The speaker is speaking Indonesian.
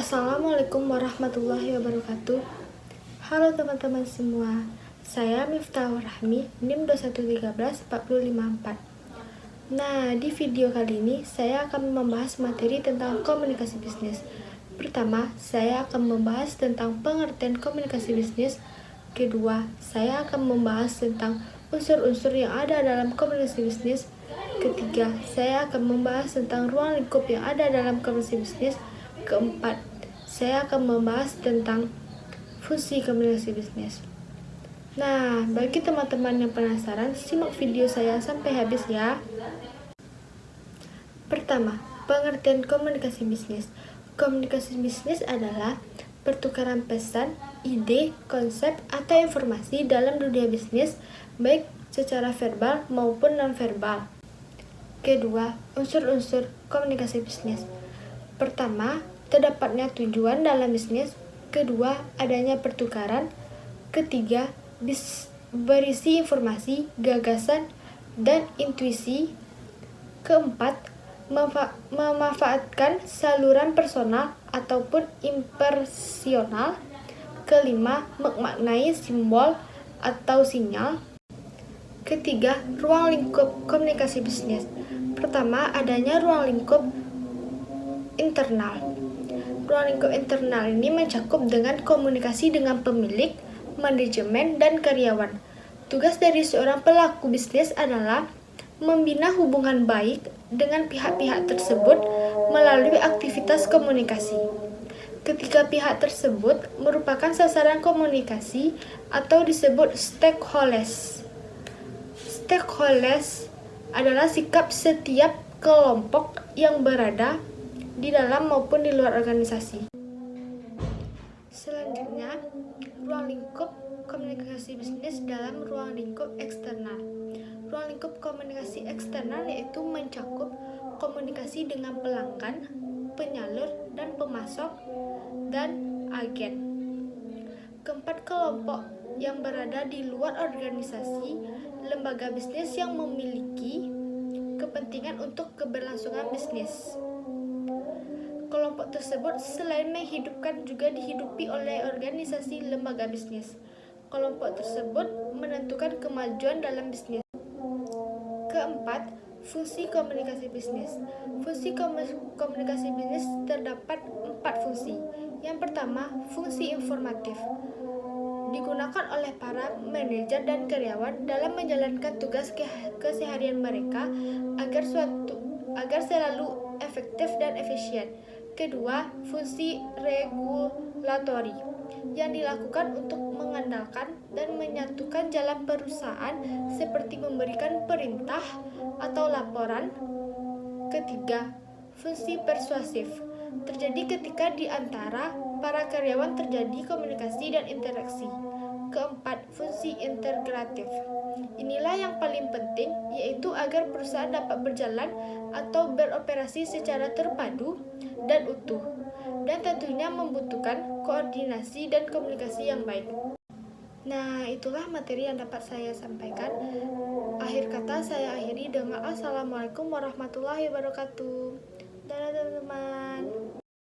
Assalamualaikum warahmatullahi wabarakatuh. Halo teman-teman semua, saya Miftahur Rahmi, NIM 2131454. Nah, di video kali ini saya akan membahas materi tentang komunikasi bisnis. Pertama, saya akan membahas tentang pengertian komunikasi bisnis. Kedua, saya akan membahas tentang unsur-unsur yang ada dalam komunikasi bisnis. Ketiga, saya akan membahas tentang ruang lingkup yang ada dalam komunikasi bisnis. Keempat, saya akan membahas tentang fungsi komunikasi bisnis. Nah, bagi teman-teman yang penasaran, simak video saya sampai habis ya. Pertama, pengertian komunikasi bisnis. Komunikasi bisnis adalah pertukaran pesan, ide, konsep, atau informasi dalam dunia bisnis, baik secara verbal maupun non-verbal. Kedua, unsur-unsur komunikasi bisnis. Pertama, terdapatnya tujuan dalam bisnis. Kedua, adanya pertukaran. Ketiga, berisi informasi, gagasan, dan intuisi. Keempat, memanfaatkan saluran personal ataupun impersonal. Kelima, memaknai simbol atau sinyal. Ketiga, ruang lingkup komunikasi bisnis. Pertama, adanya ruang lingkup internal. Ruang lingkup internal ini mencakup dengan komunikasi dengan pemilik, manajemen, dan karyawan. Tugas dari seorang pelaku bisnis adalah membina hubungan baik dengan pihak-pihak tersebut melalui aktivitas komunikasi. Ketiga pihak tersebut merupakan sasaran komunikasi atau disebut stakeholders. Stakeholders adalah sikap setiap kelompok yang berada di dalam maupun di luar organisasi. Selanjutnya, ruang lingkup komunikasi bisnis dalam ruang lingkup eksternal. Ruang lingkup komunikasi eksternal yaitu mencakup komunikasi dengan pelanggan, penyalur, dan pemasok, dan agen. Keempat, kelompok yang berada di luar organisasi, lembaga bisnis yang memiliki kepentingan untuk keberlangsungan bisnis. Kelompok tersebut selain menghidupkan juga dihidupi oleh organisasi lembaga bisnis. Kelompok tersebut menentukan kemajuan dalam bisnis. Keempat, fungsi komunikasi bisnis. Fungsi komunikasi bisnis terdapat 4 fungsi. Yang pertama, fungsi informatif. Digunakan oleh para manajer dan karyawan dalam menjalankan tugas keseharian mereka agar selalu efektif dan efisien. Kedua, fungsi regulatori yang dilakukan untuk mengandalkan dan menyatukan jalan perusahaan seperti memberikan perintah atau laporan. Ketiga, fungsi persuasif terjadi ketika di antara para karyawan terjadi komunikasi dan interaksi. Keempat, fungsi integratif. Inilah yang paling penting, yaitu agar perusahaan dapat berjalan atau beroperasi secara terpadu dan utuh, dan tentunya membutuhkan koordinasi dan komunikasi yang baik. Nah, itulah materi yang dapat saya sampaikan. Akhir kata saya akhiri dengan Assalamualaikum warahmatullahi wabarakatuh. Dadah teman-teman.